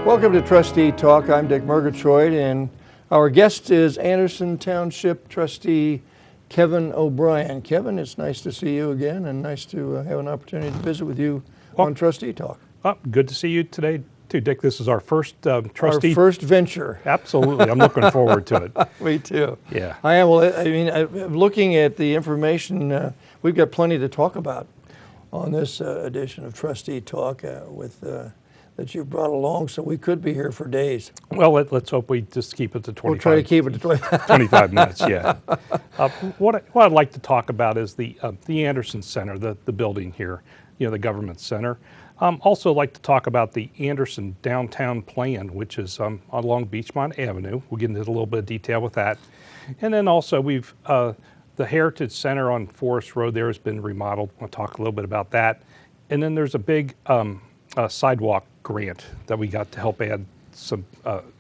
Welcome to Trustee Talk. I'm Dick Murgatroyd, and our guest is Anderson Township Trustee Kevin O'Brien. Kevin, it's nice to see you again, and nice to have an opportunity to visit with you on Trustee Talk. Good to see you today too, Dick. This is our first trustee. Our first venture. Absolutely. I'm looking forward to it. Me too. Yeah. I am. Well, I mean, looking at the information, we've got plenty to talk about on this edition of Trustee Talk that you brought along, so we could be here for days. Well, let's hope we just keep it to 25. We'll try to keep it to 25 minutes, yeah. What I'd like to talk about is the Anderson Center, the building here, the government center. Also like to talk about the Anderson Downtown Plan, which is along Beachmont Avenue. We'll get into a little bit of detail with that. And then also the Heritage Center on Forest Road there has been remodeled. We'll talk a little bit about that. And then there's a big sidewalk grant that we got to help add some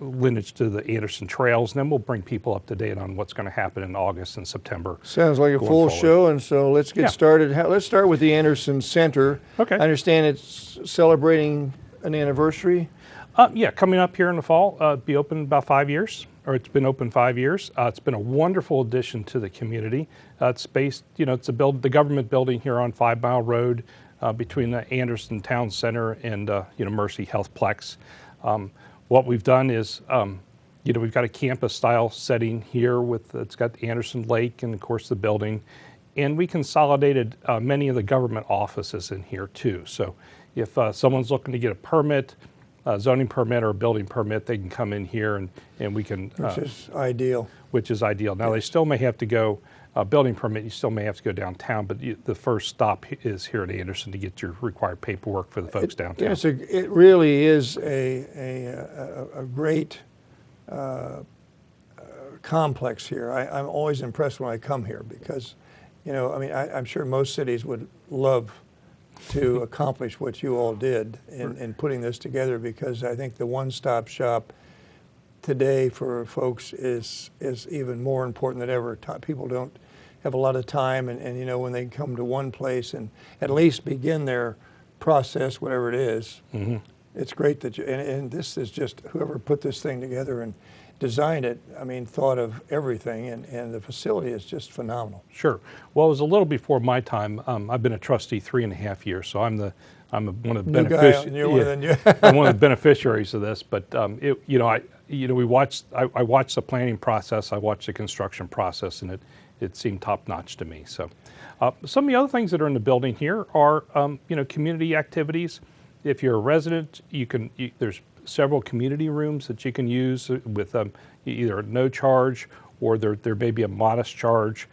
lineage to the Anderson trails, and then we'll bring people up to date on what's going to happen in August and September. Sounds like a full show, and so let's get started. Let's start with the Anderson Center. Okay. I understand it's celebrating an anniversary. Yeah, coming up here in the fall, be open about 5 years, or it's been open 5 years. It's been a wonderful addition to the community. It's based, it's the government building here on 5 Mile Road between the Anderson Town Center and Mercy Healthplex. What we've done is, we've got a campus-style setting here it's got the Anderson Lake and, of course, the building. And we consolidated many of the government offices in here, too. So if someone's looking to get a permit, a zoning permit or a building permit, they can come in here and we can... Which is ideal. Which is ideal. Now, they still may have to go... building permit, you still may have to go downtown, but the first stop is here at Anderson to get your required paperwork for the folks downtown. Yes, it really is a great complex here. I'm always impressed when I come here because, I'm sure most cities would love to accomplish what you all did in putting this together, because I think the one-stop shop today for folks is even more important than ever. People don't have a lot of time, and when they come to one place and at least begin their process, whatever it is, it's great that and this is just whoever put this thing together and designed it, thought of everything, and the facility is just phenomenal. Sure. Well, it was a little before my time. I've been a trustee 3.5 years, so I'm one of the beneficiaries. I'm one of the beneficiaries of this. But I watched the planning process, I watched the construction process, and it seemed top notch to me. So, some of the other things that are in the building here are community activities. If you're a resident, there's several community rooms that you can use with either no charge or there may be a modest charge.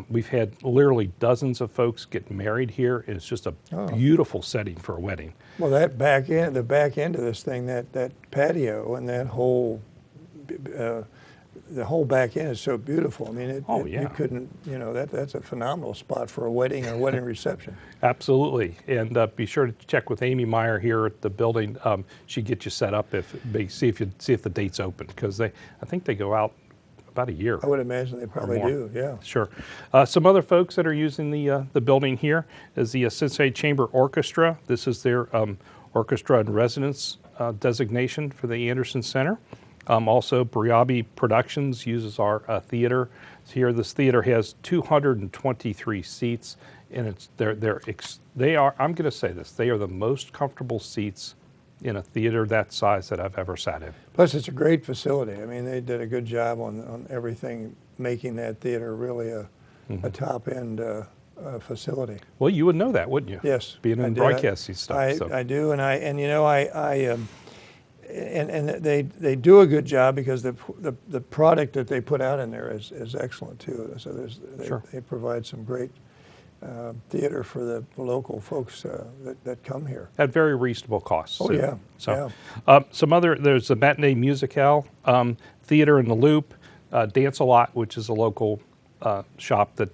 We've had literally dozens of folks get married here, and it's just a beautiful setting for a wedding. Well, the back end of this thing, that patio and that whole, the whole back end is so beautiful. You couldn't, that's a phenomenal spot for a wedding and a wedding reception. Absolutely, and be sure to check with Amy Meyer here at the building. She'd get you set up see if the date's open, because I think they go out about a year. I would imagine they probably do, yeah. Sure. Some other folks that are using the building here is the Cincinnati Chamber Orchestra. This is their orchestra in residence designation for the Anderson Center. Also, Briabi Productions uses our theater here. This theater has 223 seats, and they are. I'm going to say this: they are the most comfortable seats in a theater that size that I've ever sat in. Plus, it's a great facility. They did a good job on everything, making that theater really a top-end facility. Well, you would know that, wouldn't you? Yes, being in broadcasting stuff. I do, and they do a good job, because the product that they put out in there is excellent too. So they provide some great theater for the local folks that come here at very reasonable costs. Oh, yeah. So there's the Matinee Musicale, Theater in the Loop, Dance a Lot, which is a local shop that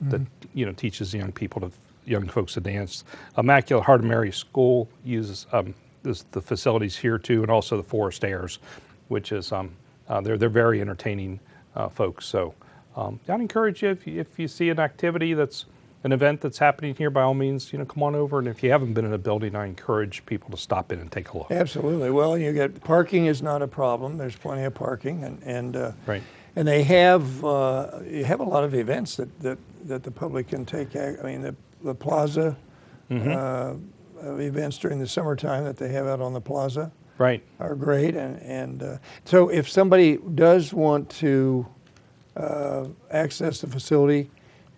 teaches young folks to dance. Immaculate Heart of Mary School uses the facilities here too, and also the Forest Airs, which is they're very entertaining folks. So I'd encourage you, if you see an activity that's an event that's happening here, by all means, come on over. And if you haven't been in a building, I encourage people to stop in and take a look. Absolutely. Well, you get parking is not a problem. There's plenty of parking, and Right. and they have you have a lot of events that the public can take. I mean, the plaza events during the summertime that they have out on the plaza Right. are great, and so if somebody does want to access the facility,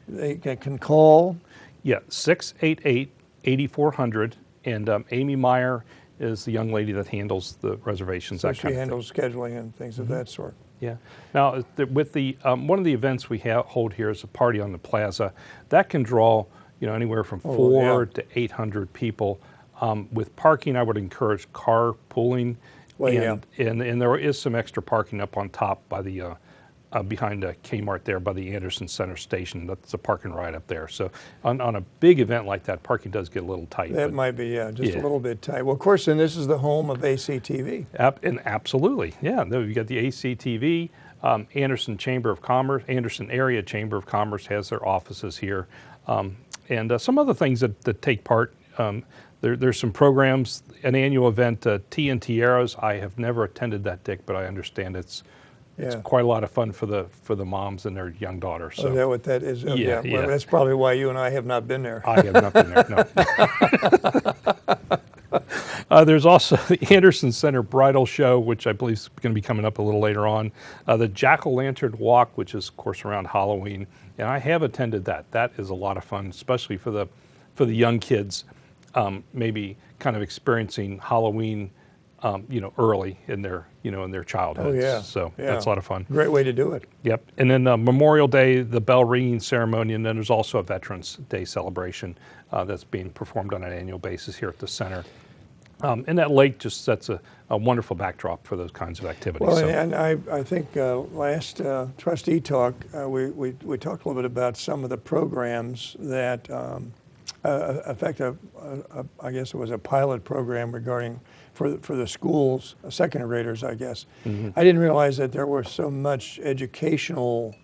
they can call. Yeah, 688-8400, and Amy Meyer is the young lady that handles the reservations. So that she kind of thing. handles scheduling and things of that sort. Yeah. Now, with the one of the events we hold here is a party on the plaza that can draw anywhere from 400 to 800 people. With parking, I would encourage carpooling, Well, and there is some extra parking up on top by the behind Kmart there by the Anderson Center Station. That's a parking right up there. So on a big event like that, parking does get a little tight. That but might be, just Yeah. a little bit tight. Well, of course, and this is the home of ACTV. And absolutely, yeah. You got the ACTV, Anderson Chamber of Commerce, Anderson Area Chamber of Commerce has their offices here, and some other things that take part. There's some programs, an annual event, TNT Arrows. I have never attended that, Dick, but I understand it's Yeah. quite a lot of fun for the moms and their young daughters. Oh, So is that what that is? Oh, Yeah, Well, yeah. that's probably why you and I have not been there. I have not been there. No. There's also the Anderson Center Bridal Show, which I believe is going to be coming up a little later on. The Jack-o'-lantern Walk, which is, of course, around Halloween, and I have attended that. That is a lot of fun, especially for the young kids, maybe kind of experiencing Halloween, early in their childhood. Oh, yeah. So Yeah. that's a lot of fun. Great way to do it. Yep. And then Memorial Day, the bell ringing ceremony, and then there's also a Veterans Day celebration that's being performed on an annual basis here at the center. And that lake just sets a wonderful backdrop for those kinds of activities. Well, So- and I think last trustee talk, we talked a little bit about some of the programs that affect I guess it was a pilot program regarding for the schools, second graders, I guess. I didn't realize that there were so much educational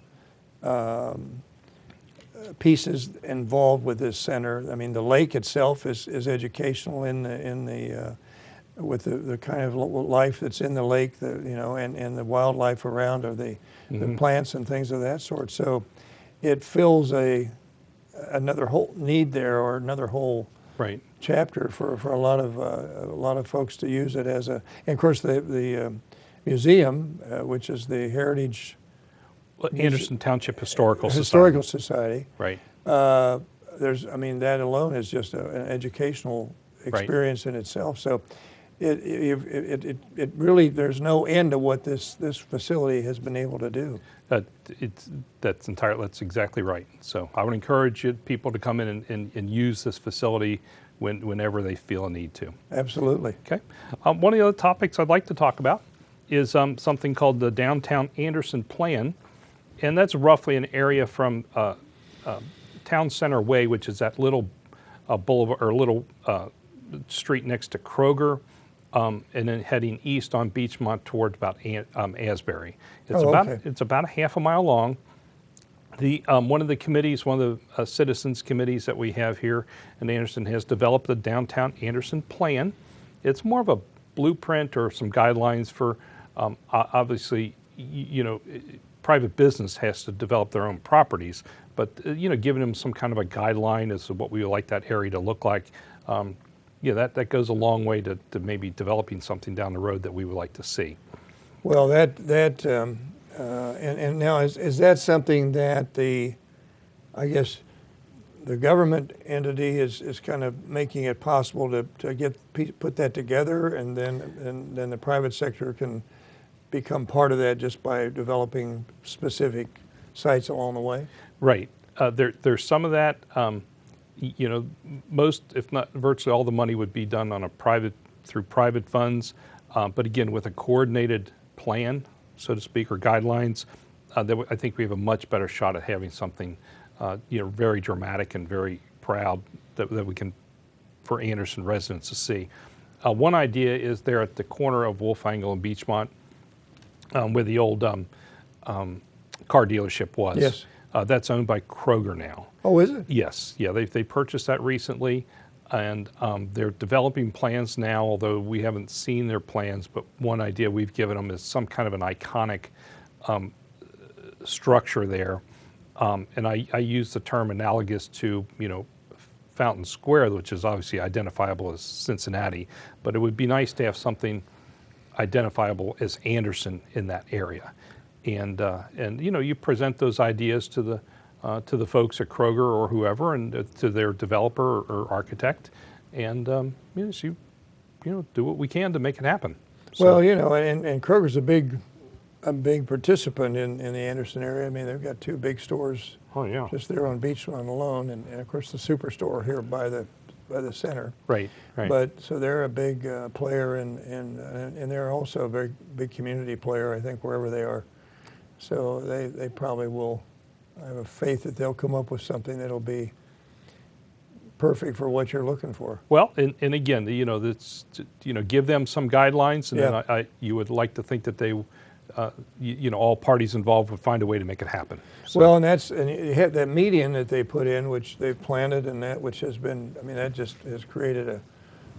pieces involved with this center. I mean, the lake itself is educational in the with the kind of life that's in the lake, and the wildlife around, or the plants and things of that sort. So it fills another whole need there, or another whole right. chapter for a lot of folks to use it as a. And of course, the museum, which is the Heritage Anderson Township Historical Society. Right. That alone is just an educational experience in itself. So it really, there's no end to what this facility has been able to do. That's exactly right. So I would encourage people to come in and use this facility whenever they feel a need to. Absolutely. Okay. One of the other topics I'd like to talk about is something called the Downtown Anderson Plan, and that's roughly an area from Town Center Way, which is that little boulevard or little street next to Kroger, and then heading east on Beachmont towards about Asbury. It's about a half a mile long. One of the committees, one of the citizens committees that we have here in Anderson has developed the Downtown Anderson Plan. It's more of a blueprint or some guidelines for, obviously, private business has to develop their own properties, but giving them some kind of a guideline as to what we would like that area to look like. That goes a long way to maybe developing something down the road that we would like to see. Well, and now is that something that the government entity is kind of making it possible to put that together, and then the private sector can become part of that just by developing specific sites along the way? Right. There's some of that. Most, if not virtually all, the money would be done on through private funds, but again, with a coordinated plan, so to speak, or guidelines, I think we have a much better shot at having something, very dramatic and very proud that we can, for Anderson residents to see. One idea is there at the corner of Wolf Angle and Beachmont, where the old car dealership was. Yes. That's owned by Kroger now. Oh, is it? Yes, yeah, they purchased that recently, and they're developing plans now, although we haven't seen their plans, but one idea we've given them is some kind of an iconic structure there. And I use the term analogous to, Fountain Square, which is obviously identifiable as Cincinnati, but it would be nice to have something identifiable as Anderson in that area. And you present those ideas to the folks at Kroger or whoever, and to their developer or architect, and do what we can to make it happen. So, Well, and Kroger's a big participant in the Anderson area. I mean, they've got 2 big stores oh yeah, just there on Beachfront alone, and of course the Superstore here by the center. right. But so they're a big player, and they're also a very big community player, I think, wherever they are. So they probably will. I have a faith that they'll come up with something that'll be perfect for what you're looking for. Well, and again, that's, give them some guidelines, and Yeah. then you would like to think that they, all parties involved would find a way to make it happen. So, Well, and you have that median that they put in, which they've planted, and that which has been, I mean, that just has created a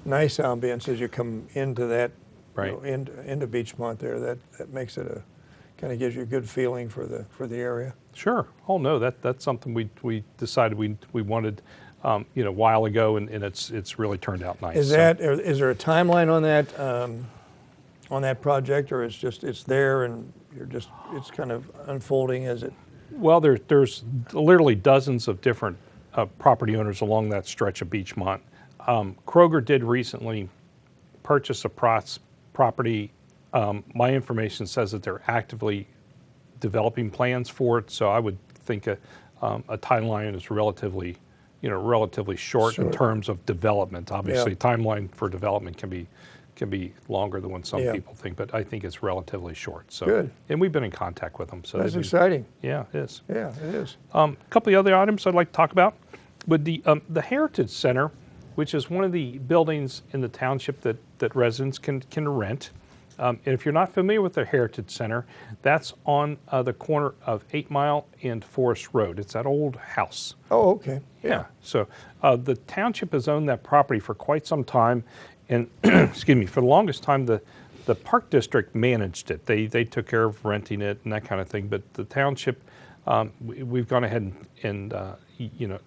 nice ambience as you come into that, Right. into Beachmont there. That makes it kind of gives you a good feeling for the area. sure. Oh no, that's something we decided we wanted, a while ago, and it's really turned out nice. Is there a timeline on that project, or it's there and it's kind of unfolding as it? Well, there's literally dozens of different property owners along that stretch of Beachmont. Kroger did recently purchase a property. My information says that they're actively developing plans for it, so I would think a timeline is relatively short in terms of development. Obviously, Yeah. timeline for development can be longer than what some Yeah. people think, but I think it's relatively short. So, Good. And we've been in contact with them. So That's they've been- exciting. Yeah, it is. Yeah, it is. A couple of other items I'd like to talk about. With the Heritage Center, which is one of the buildings in the township that residents can rent. And if you're not familiar with the Heritage Center, that's on the corner of 8 Mile and Forest Road. It's that old house. Oh, okay. Yeah. So the township has owned that property for quite some time, and excuse me, for the longest time the Park District managed it. They took care of renting it and that kind of thing. But the township, we've gone ahead and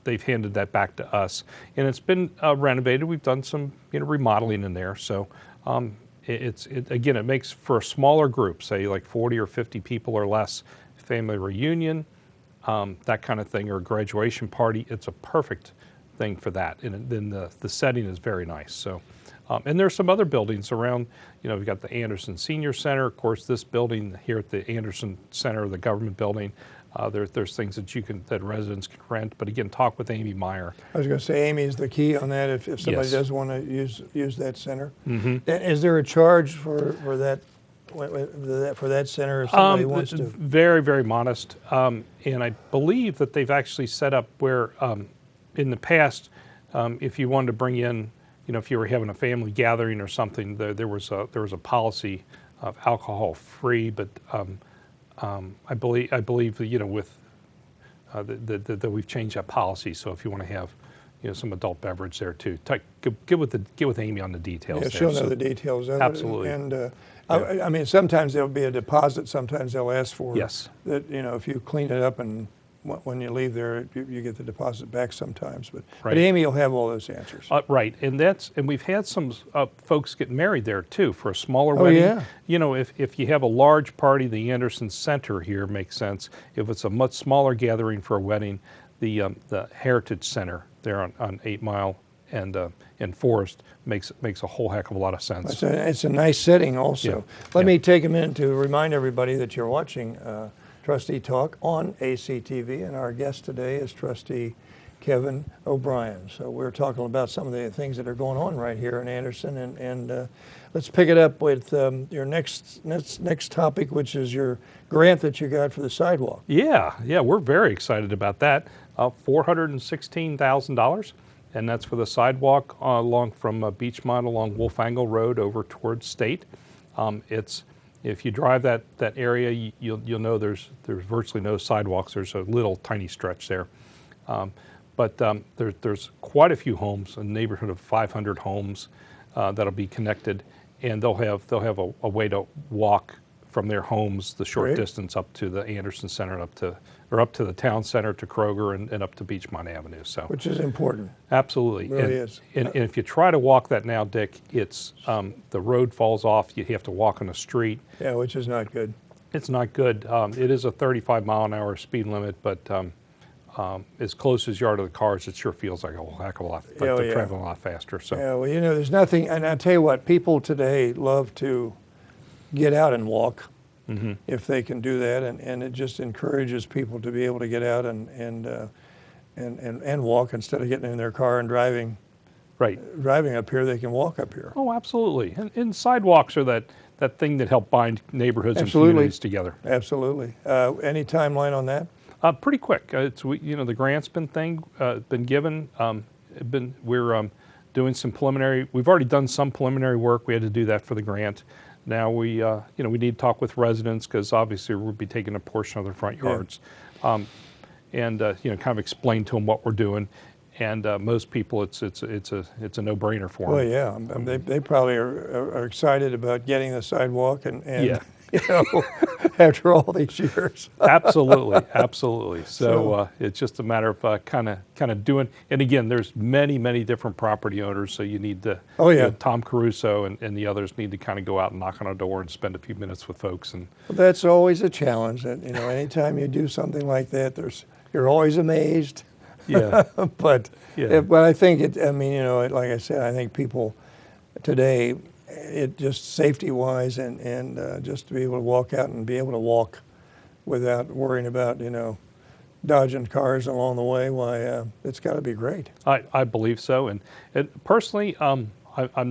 they've handed that back to us, and it's been renovated. We've done some remodeling in there. So it makes for a smaller group, say like 40 or 50 people or less, family reunion, that kind of thing, or a graduation party. It's a perfect thing for that, and then the setting is very nice. So, and there's some other buildings around. We've got the Anderson Senior Center, of course. This building here at the Anderson Center, the government building. There's things that residents can rent, but again, talk with Amy Meyer. I was going to say, Amy is the key on that. If somebody Yes. does want to use that center, Mm-hmm. Is there a charge for that center if somebody wants to? Very, very modest, and I believe that they've actually set up where, in the past, if you wanted to bring in, if you were having a family gathering or something, there was a policy of alcohol free, but I believe that, with that we've changed that policy. So if you want to have some adult beverage there too, get with Amy on the details. Yeah, there. she'll know So- the details of Absolutely. it. And I mean, sometimes there'll be a deposit. Sometimes they'll ask for Yes. that. If you clean it up and when you leave there, you get the deposit back sometimes. But Right. Amy will have all those answers. Right, and we've had some folks get married there too for a smaller Oh, wedding. yeah. If you have a large party, the Anderson Center here makes sense. If it's a much smaller gathering for a wedding, the Heritage Center there on 8 Mile and Forest makes a whole heck of a lot of sense. It's a nice setting also. Yeah. Let me take a minute to remind everybody that you're watching Trustee Talk on ACTV, and our guest today is Trustee Kevin O'Brien. So we're talking about some of the things that are going on right here in Anderson, and let's pick it up with your next topic, which is your grant that you got for the sidewalk. Yeah, we're very excited about that. $416,000, and that's for the sidewalk along from Beachmont along Wolf Angle Road over towards State. It's If you drive that area, you'll know there's virtually no sidewalks. There's a little tiny stretch there. But there's quite a few homes, a neighborhood of 500 homes that'll be connected, and they'll have a way to walk from their homes the short Great. distance up to the Anderson Center and up to the town center to Kroger and up to Beachmont Avenue. So Which is important. absolutely, It really and, is. And if you try to walk that now, Dick, it's the road falls off. You have to walk on a street. Yeah, which is not good. It's not good. It is a 35-mile-an-hour speed limit, but as close as you are to the cars, it sure feels like a whole heck of a lot. Like Oh, they're yeah. traveling a lot faster. So Yeah, well, there's nothing, and I tell you what, people today love to get out and walk if they can do that, and it just encourages people to be able to get out and walk instead of getting in their car and driving right. up here. They can walk up here. Oh, absolutely. And sidewalks are that thing that help bind neighborhoods Absolutely. and communities together. Absolutely. Any timeline on that? Pretty quick. The grant's been given. We're doing some preliminary. We've already done some preliminary work. We had to do that for the grant. Now we need to talk with residents because obviously we'll be taking a portion of their front yards, and kind of explain to them what we're doing. And most people, it's a no-brainer for them. Well, yeah, they probably are excited about getting the sidewalk and Yeah. after all these years. Absolutely. So it's just a matter of kind of doing. And again, there's many different property owners. So you need to. Oh, yeah. Tom Caruso and the others need to kind of go out and knock on a door and spend a few minutes with folks. And Well, that's always a challenge. That anytime you do something like that, you're always amazed. yeah, but Yeah. but I think like I said, I think people today, it just safety-wise and just to be able to walk out and be able to walk without worrying about dodging cars along the way, why it's got to be great. I believe so. And personally, I'm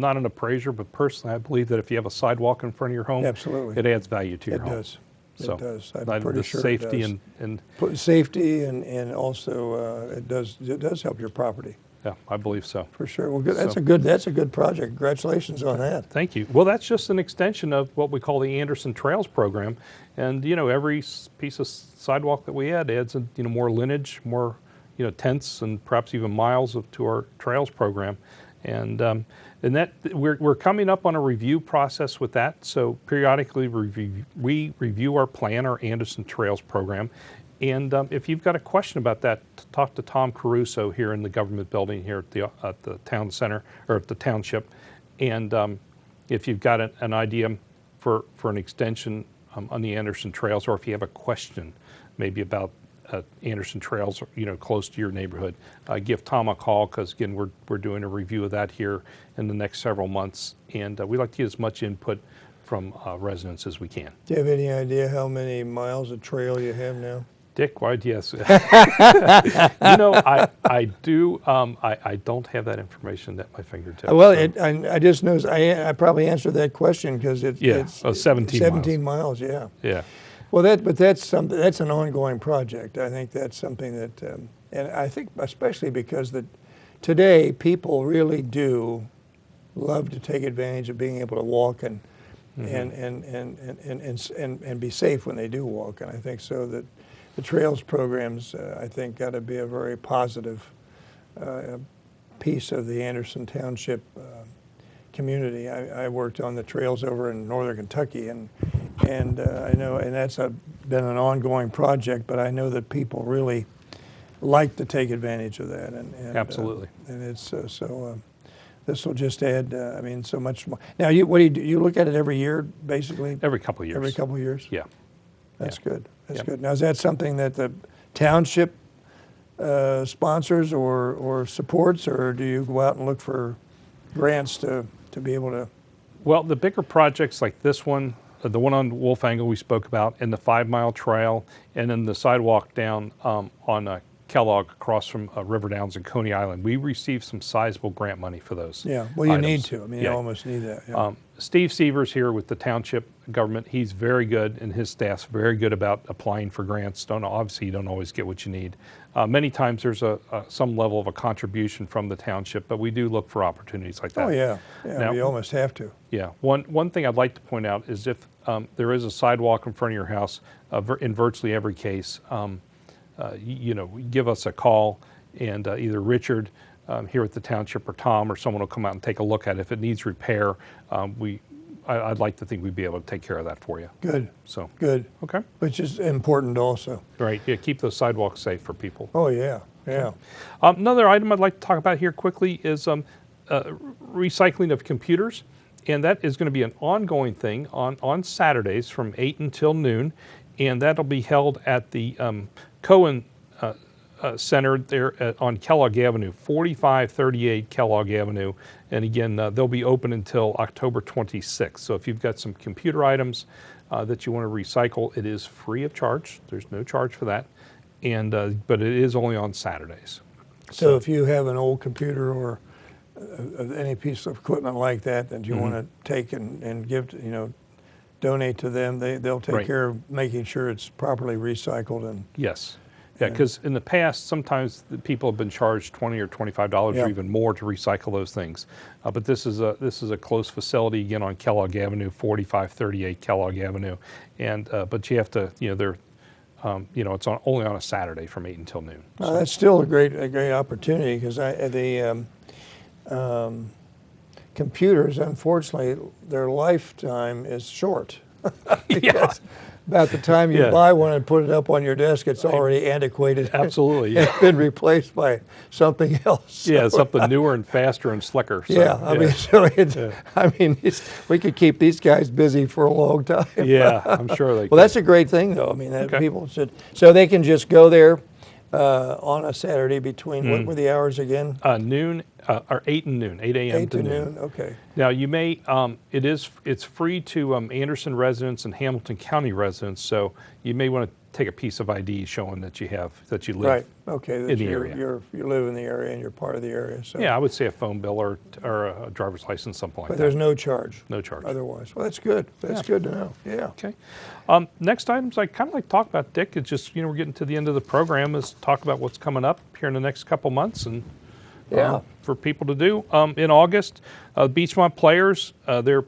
not an appraiser, but personally, I believe that if you have a sidewalk in front of your home, Absolutely. it adds value to your It home. does. So It does. I'm the pretty sure it safety does. and Safety and also it does help your property yeah, I believe so. for sure. Well, good. So- That's a good project. Congratulations on that. Thank you. Well, that's just an extension of what we call the Anderson Trails program, and every piece of sidewalk that we add adds more lineage, more tenths, and perhaps even miles to our trails program, and that we're coming up on a review process with that. So periodically we review our plan, our Anderson Trails program. And if you've got a question about that, talk to Tom Caruso here in the government building here at the town center or at the township. And if you've got an idea for an extension on the Anderson Trails, or if you have a question maybe about Anderson Trails, close to your neighborhood, give Tom a call because again we're doing a review of that here in the next several months, and we'd like to get as much input from residents as we can. Do you have any idea how many miles of trail you have now? Dick, why? Yes. I do. I don't have that information at my fingertips. Well, so- I just noticed I probably answered that question because it's 17 miles. Yeah. yeah. Well, that's something. That's an ongoing project. I think that's something that, and I think especially because today people really do love to take advantage of being able to walk and be safe when they do walk. And I think so that the trails programs, I think, got to be a very positive piece of the Anderson Township community. I worked on the trails over in northern Kentucky, and I know, and that's been an ongoing project. But I know that people really like to take advantage of that, and Absolutely. And it's this will just add, so much more. Now, what do? You look at it every year, basically. Every couple of years. Every couple of years. Yeah. That's good. That's Yep. good. Now, is that something that the township sponsors or supports, or do you go out and look for grants to be able to? Well, the bigger projects like this one, the one on Wolf Angle we spoke about, and the 5-mile trail, and then the sidewalk down on Kellogg across from River Downs and Coney Island, we received some sizable grant money for those. Yeah. Well, you need items. to. You Yeah. almost need that. Yeah. Steve Severs here with the township government, he's very good, and his staff's very good about applying for grants. Obviously, you don't always get what you need. Many times there's some level of a contribution from the township, but we do look for opportunities like that. Oh yeah. Now- We almost have to. Yeah. One thing I'd like to point out is if there is a sidewalk in front of your house in virtually every case. Give us a call, and either Richard here at the township or Tom or someone will come out and take a look at it. If it needs repair, I'd like to think we'd be able to take care of that for you. Good. So Good. okay. Which is important also. Right. Yeah. Keep those sidewalks safe for people. Oh, yeah. Yeah. Another item I'd like to talk about here quickly is recycling of computers, and that is going to be an ongoing thing on Saturdays from 8 until noon, and that'll be held at the Cohen Center there on Kellogg Avenue, 4538 Kellogg Avenue, and again, they'll be open until October 26th. So if you've got some computer items that you want to recycle, it is free of charge. There's no charge for that, and but it is only on Saturdays. So if you have an old computer or any piece of equipment like that you want to take and give, donate to them, they'll take Right. care of making sure it's properly recycled. And Yes. Yeah, because in the past, sometimes the people have been charged $20 or $25 Yeah. or even more to recycle those things. But this is a close facility again on Kellogg Avenue, 4538 Kellogg Avenue, and but you have to, it's only on a Saturday from 8 until noon. that's still a great opportunity, because computers, unfortunately, their lifetime is short. Because about the time you Yeah. buy one and put it up on your desk, it's already antiquated. Absolutely, yeah. It's been replaced by something else. Yeah, something newer and faster and slicker. So, Yeah, we could keep these guys busy for a long time. yeah, I'm sure they. Well, that's a great thing, though. I mean, that Okay. people should, so they can just go there on a Saturday between, what were the hours again? Noon or 8 and noon, 8 a.m. 8 to noon. Okay. Now you may, it's free to Anderson residents and Hamilton County residents, so you may want to take a piece of ID showing that you live. Right. Okay. in the area. You live in the area and you're part of the area. So. Yeah, I would say a phone bill or a driver's license, something like But that. there's no charge. No charge. Otherwise. Well, that's good. That's good to know. Yeah. Okay. Next items I kind of like to talk about, Dick, it's just, we're getting to the end of the program, is talk about what's coming up here in the next couple months and for people to do. In August, Beachmont Players, their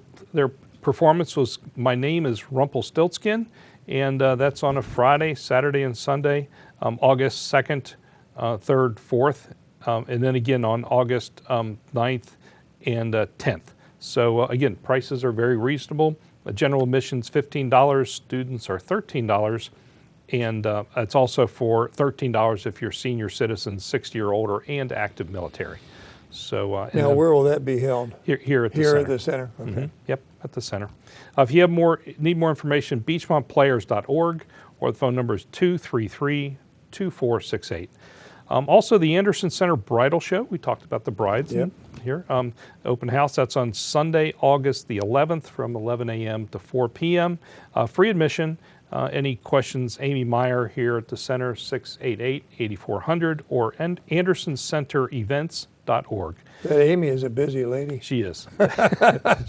performance was My Name is Rumpelstiltskin, and that's on a Friday, Saturday, and Sunday, August 2nd, 3rd, 4th, and then again on August 9th and 10th. So again, prices are very reasonable. General admission's $15, students are $13, and it's also for $13 if you're senior citizens, 60 or older, and active military. So Now, where will that be held? Here at the Here center. at the center. Okay. Yep, at the center. If you need more information, beachmontplayers.org, or the phone number is 233-2468. Also, the Anderson Center Bridal Show. We talked about the brides here. Open house, that's on Sunday, August the 11th from 11 a.m. to 4 p.m. Free admission. Any questions, Amy Meyer here at the center, 688-8400, or AndersonCenterEvents.org. That Amy is a busy lady. She is.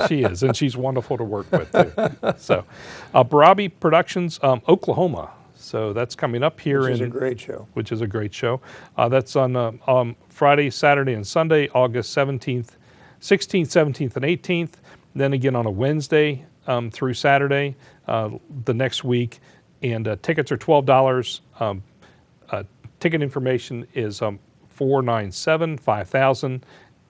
She is, and she's wonderful to work with, too. So, Barabi Productions, Oklahoma. So that's coming up here. Which is a great show. Which is a great show. That's on Friday, Saturday, and Sunday, August 17th, 16th, 17th, and 18th. Then again on a Wednesday through Saturday the next week. And tickets are $12. Ticket information is 497-5000.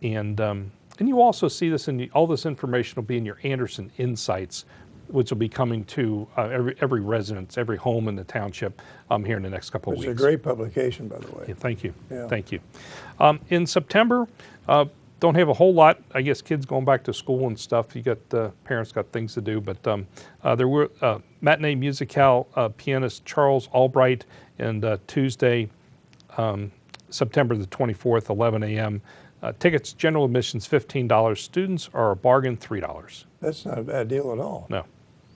And you also see this all this information will be in your Anderson Insights, which will be coming to every residence, every home in the township here in the next couple of weeks. It's a great publication, by the way. Yeah, thank you. Yeah. Thank you. In September, don't have a whole lot. I guess kids going back to school and stuff. You got parents got things to do, but there were matinee musicale pianist Charles Albright, and Tuesday, September the 24th, 11 a.m. Tickets, general admissions $15. Students are a bargain, $3. That's not a bad deal at all. No.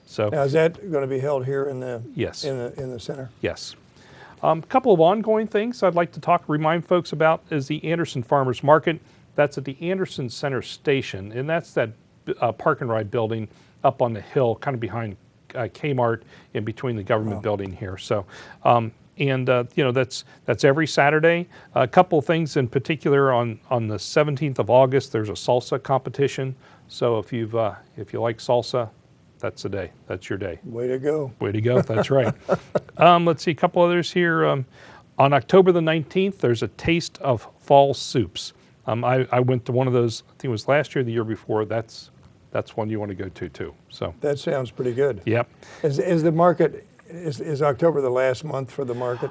So Now, is that going to be held here in the yes. in the center? Yes. A couple of ongoing things I'd like to remind folks about is the Anderson Farmers Market. That's at the Anderson Center Station, and that's that park and ride building up on the hill, kind of behind Kmart, in between the government building here. So, that's every Saturday. A couple of things in particular on the 17th of August. There's a salsa competition. So if you like salsa, that's the day. That's your day. Way to go. Way to go. That's right. Let's see, a couple others here. On October the 19th, there's a Taste of Fall Soups. I went to one of those, I think it was last year or the year before. That's one you want to go to too. So That sounds pretty good. yep. Is the market, is October the last month for the market?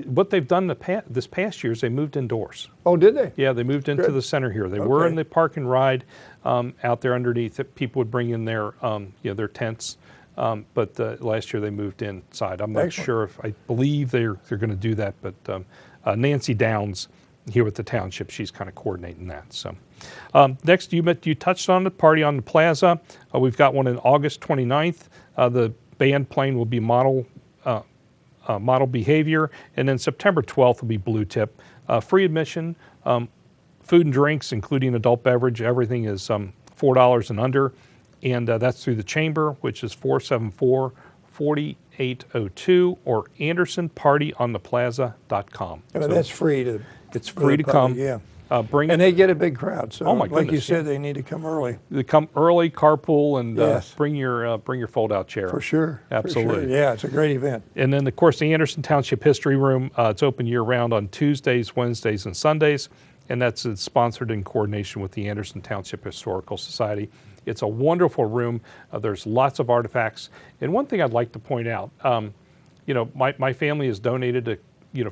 What they've done this past year is they moved indoors. Oh, did they? Yeah, they moved into Good. the center here. They were Okay. in the park and ride out there underneath it. People would bring in their their tents, but last year they moved inside. I'm not Excellent. sure if I believe they're going to do that, but Nancy Downs here with the township, she's kind of coordinating that. So next, you touched on the party on the plaza. We've got one on August 29th. The band playing will be Model Behavior, and then September 12th will be Blue Tip. Free admission, food and drinks, including adult beverage. Everything is $4 and under, and that's through the chamber, which is 474-4802, or AndersonPartyOnThePlaza.com. I mean, that's free to. It's free to come. Yeah. Bring And it. they get a big crowd. So, Oh, my like you goodness, said, they need to come early. They come early, carpool, and Yes. bring your fold-out chair. For sure. Absolutely. For sure. Yeah, it's a great event. And then, of course, the Anderson Township History Room, it's open year-round on Tuesdays, Wednesdays, and Sundays, and that's sponsored in coordination with the Anderson Township Historical Society. It's a wonderful room. There's lots of artifacts. And one thing I'd like to point out, my family has donated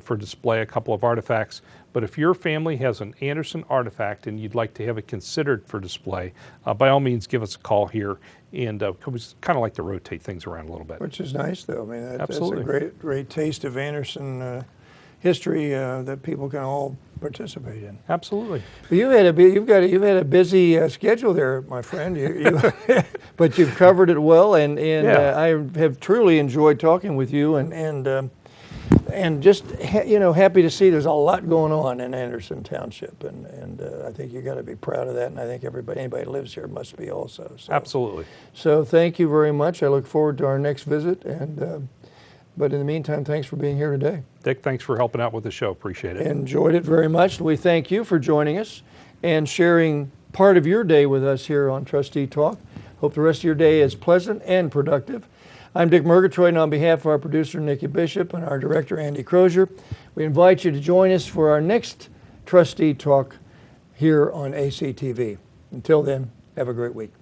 for display a couple of artifacts, but if your family has an Anderson artifact and you'd like to have it considered for display, by all means, give us a call here, and we kind of like to rotate things around a little bit. Which is nice, though. I mean, Absolutely. that's a great taste of Anderson history that people can all participate in. Absolutely. But you've had a busy schedule there, my friend. But you've covered it well, and Yeah. I have truly enjoyed talking with you, and just happy to see there's a lot going on in Anderson Township, and I think you got to be proud of that, and I think anybody who lives here must be also. So. Absolutely. So thank you very much. I look forward to our next visit, and but in the meantime, thanks for being here today. Dick, thanks for helping out with the show. Appreciate it. Enjoyed it very much. We thank you for joining us and sharing part of your day with us here on Trustee Talk. Hope the rest of your day is pleasant and productive. I'm Dick Murgatroyd, and on behalf of our producer, Nikki Bishop, and our director, Andy Crozier, we invite you to join us for our next Trustee Talk here on ACTV. Until then, have a great week.